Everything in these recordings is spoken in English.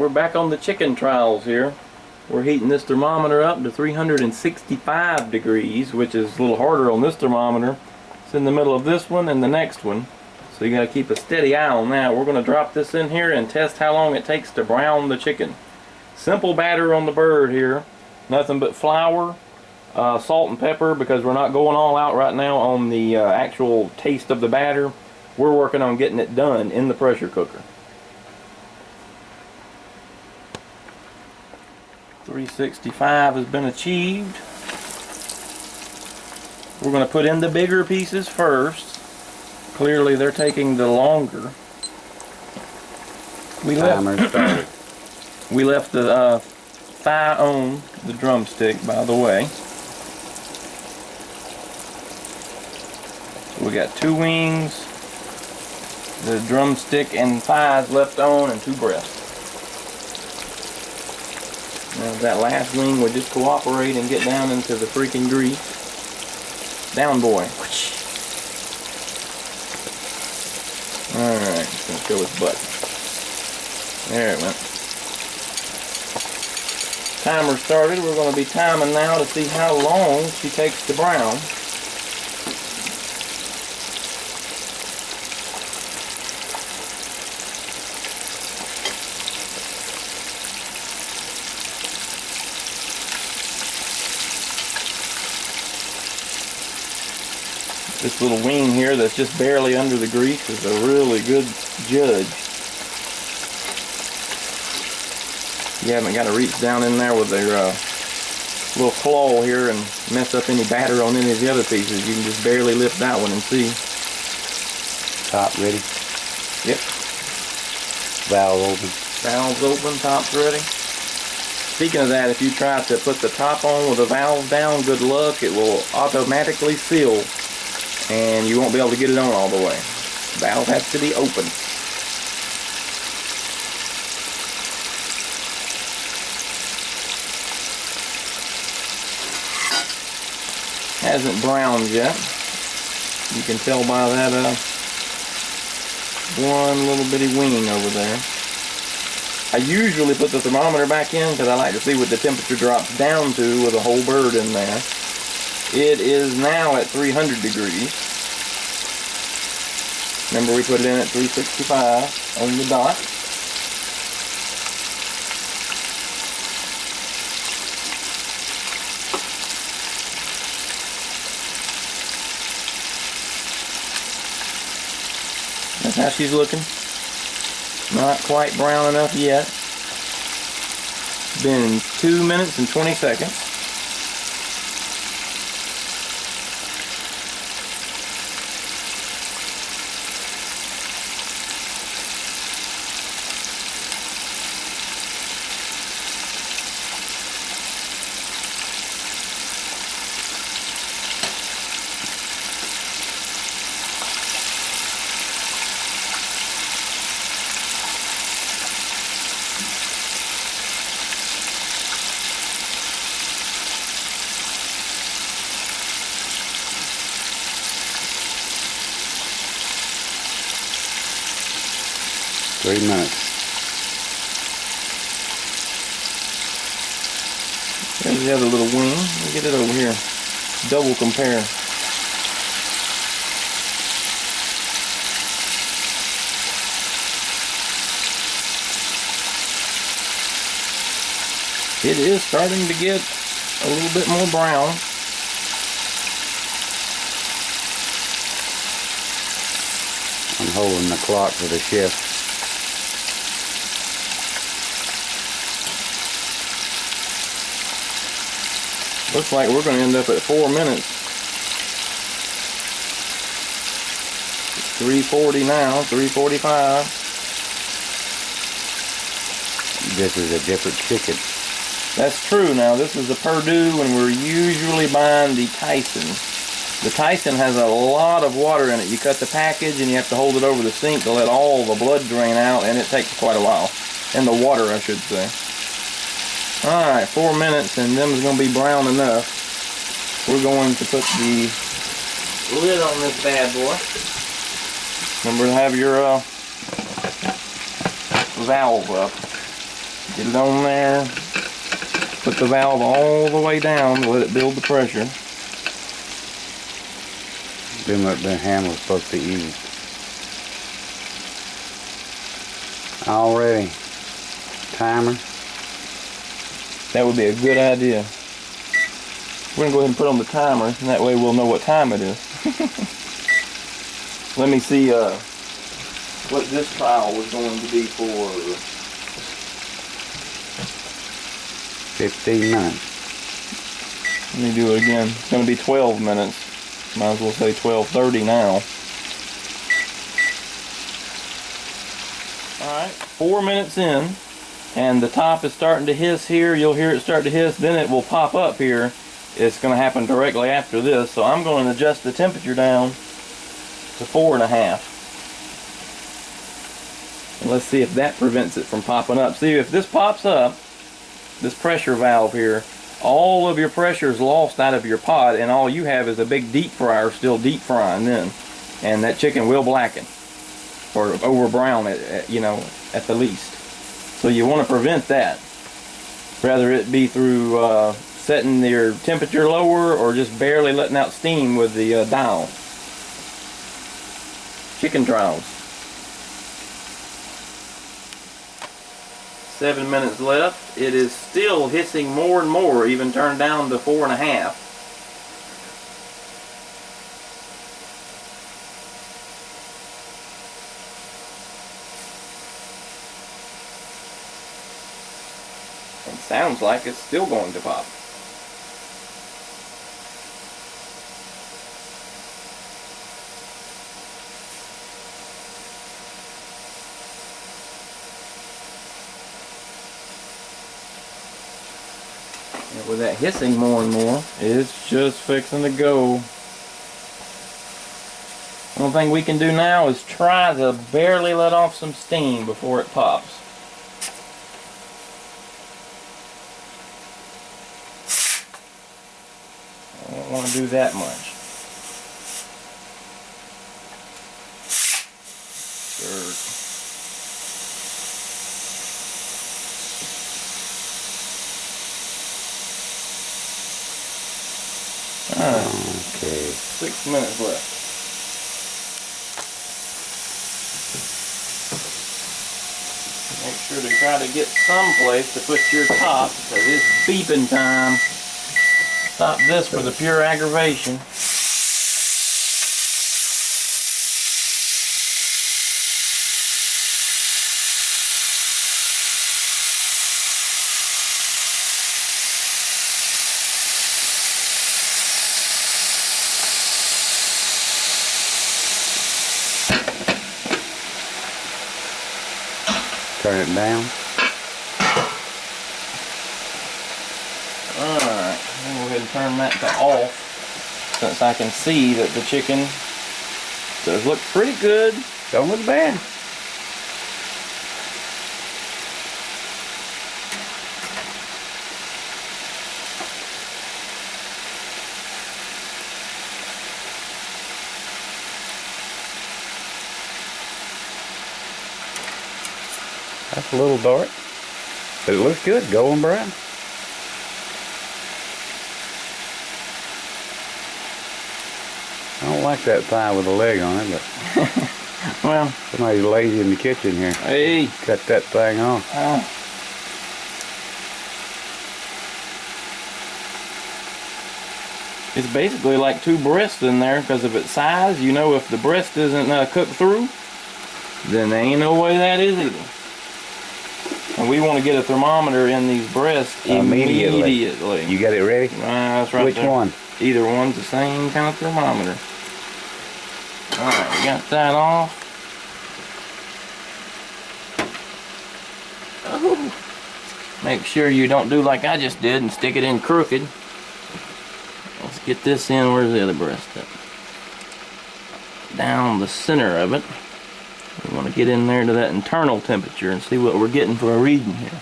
we're back on the chicken trials here. We're heating this thermometer up to 365 degrees, which is a little harder on this thermometer. It's in the middle of this one and the next one, so you got to keep a steady eye on that. We're going to drop this in here and test how long it takes to brown the chicken. Simple batter on the bird here, nothing but flour, salt and pepper, because we're not going all out right now on the actual taste of the batter. We're working on getting it done in the pressure cooker. 365 has been achieved. We're going to put in the bigger pieces first. Clearly they're taking the longer. We left the thigh on the drumstick, by the way. So we got 2 wings, the drumstick and thighs left on, and 2 breasts. Now that last wing would just cooperate and get down into the freaking grease. Down, boy. Alright, just gonna show his butt. There it went. Timer started. We're going to be timing now to see how long she takes to brown. This little wing here that's just barely under the grease is a really good judge. You haven't got to reach down in there with their little claw here and mess up any batter on any of the other pieces. You can just barely lift that one and see. Top ready? Yep. Valve open. Valves open, top's ready. Speaking of that, if you try to put the top on with the valve down, good luck. It will automatically seal and you won't be able to get it on all the way. The valve has to be open. Hasn't browned yet. You can tell by that one little bitty wing over there. I usually put the thermometer back in because I like to see what the temperature drops down to with a whole bird in there. It is now at 300 degrees. Remember, we put it in at 365 on the dot. That's how she's looking. Not quite brown enough yet. It's been 2 minutes and 20 seconds. Three minutes. There's the other little wing. We'll get it over here. Double compare. It is starting to get a little bit more brown. I'm holding the clock for the shift. Looks like we're going to end up at 4 minutes. It's 3:40 now, 3:45. This is a different chicken. That's true. Now this is the Purdue, and we're usually buying the Tyson. The Tyson has a lot of water in it. You cut the package and you have to hold it over the sink to let all the blood drain out, and it takes quite a while. And the water, I should say. Alright, 4 minutes, and them is going to be brown enough. We're going to put the lid on this bad boy. Remember to have your valve up. Get it on there. Put the valve all the way down to let it build the pressure. Then what the handle's supposed to use. Already. Timer. That would be a good idea. We're gonna go ahead and put on the timer, and that way we'll know what time it is. Let me see what this trial was going to be for. 15 minutes. Let me do it again. It's gonna be 12 minutes. Might as well say 12:30 now. Alright, 4 minutes in, and the top is starting to hiss here. You'll hear it start to hiss, then it will pop up here. It's going to happen directly after this, so I'm going to adjust the temperature down to 4.5. And let's see if that prevents it from popping up. See, if this pops up, this pressure valve here, all of your pressure is lost out of your pot, and all you have is a big deep fryer still deep frying then. And that chicken will blacken, or over brown at you know, at the least. So you want to prevent that. Whether it be through setting your temperature lower or just barely letting out steam with the dial. Chicken Trials. 7 minutes left. It is still hissing more and more, even turned down to 4.5. It sounds like it's still going to pop. And with that hissing more and more, it's just fixing to go. One thing we can do now is try to barely let off some steam before it pops. I don't want to do that much. Sure. Okay. 6 minutes left. Make sure to try to get some place to put your top, because it's beeping time. Stop this for the pure aggravation. Turn it down. Alright, I'm going to go ahead and turn that to off, since I can see that the chicken does look pretty good. Don't look bad. That's a little dark, but it looks good, golden brown. I don't like that thigh with a leg on it, but Well, somebody's lazy in the kitchen here. hey. Cut that thing off. It's basically like two breasts in there because of its size. You know, if the breast isn't cooked through, then there ain't no way that is either. And we want to get a thermometer in these breasts immediately. You got it ready? That's right. Which there. one? Either one's the same kind of thermometer. Alright, we got that off. Oh. Make sure you don't do like I just did and stick it in crooked. Let's get this in. Where's the other breast at? Down the center of it. We want to get in there to that internal temperature and see what we're getting for a reading here.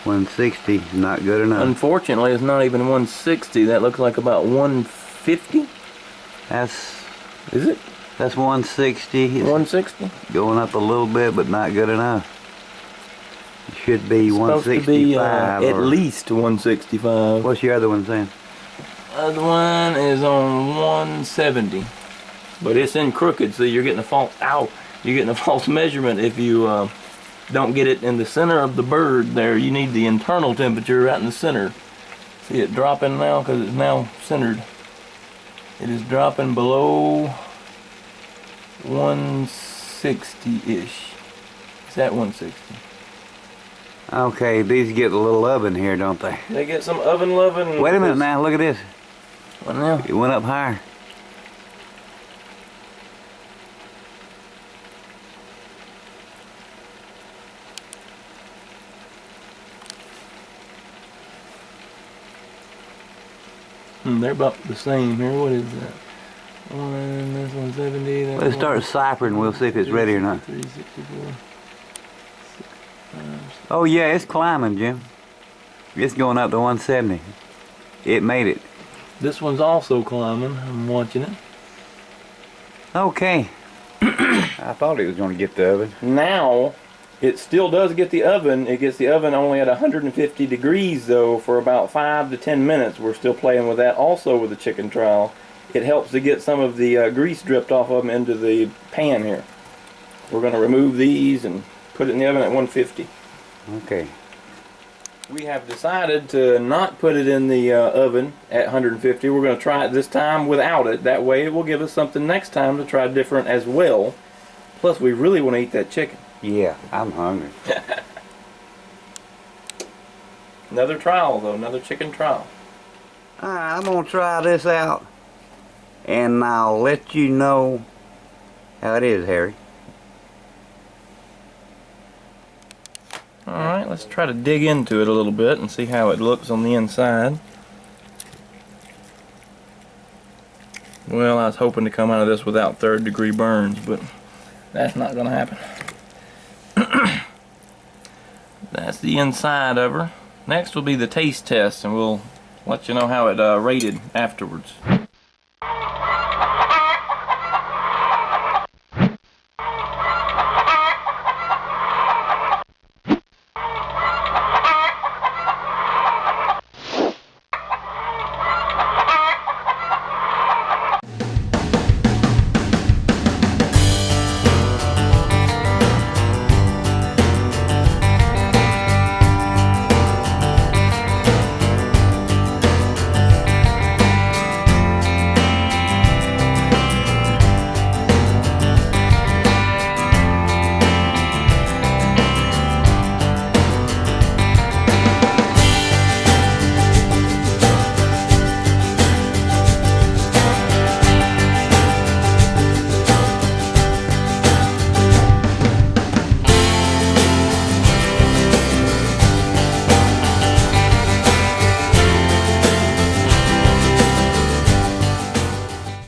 160 is not good enough. Unfortunately, it's not even 160. That looks like about 150. Is it? That's 160. It's 160? going up a little bit, but not good enough. It should be It's supposed to 165. be at least 165. What's your other one saying? Other one is on 170, but it's in crooked, so you're getting a false. Ow! You're getting a false measurement if you don't get it in the center of the bird. There, you need the internal temperature right in the center. See it dropping now because it's now centered. It is dropping below 160-ish. It's at 160. Okay, these get a little oven here, don't they? They get some oven loving. Wait a minute now, look at this. What now? It went up higher. They're about the same here. What is that? One, this one's 70. That Let's start ciphering. We'll see if it's ready or not. 364. Oh yeah, it's climbing, Jim. It's going up to 170. It made it. This one's also climbing. I'm watching it. Okay. I thought it was going to get the oven. Now, it still does get the oven. It gets the oven only at 150 degrees though for about 5 to 10 minutes. We're still playing with that also with the chicken trial. It helps to get some of the grease dripped off of them into the pan here. We're going to remove these and put it in the oven at 150. Okay. We have decided to not put it in the oven at 150. We're going to try it this time without it. That way it will give us something next time to try different as well. Plus we really want to eat that chicken. Yeah, I'm hungry. Another trial though, another chicken trial. Alright, I'm going to try this out. And I'll let you know how it is, Harry. Alright, let's try to dig into it a little bit and see how it looks on the inside. Well, I was hoping to come out of this without third-degree burns, but that's not going to happen. That's the inside of her. Next will be the taste test, and we'll let you know how it rated afterwards.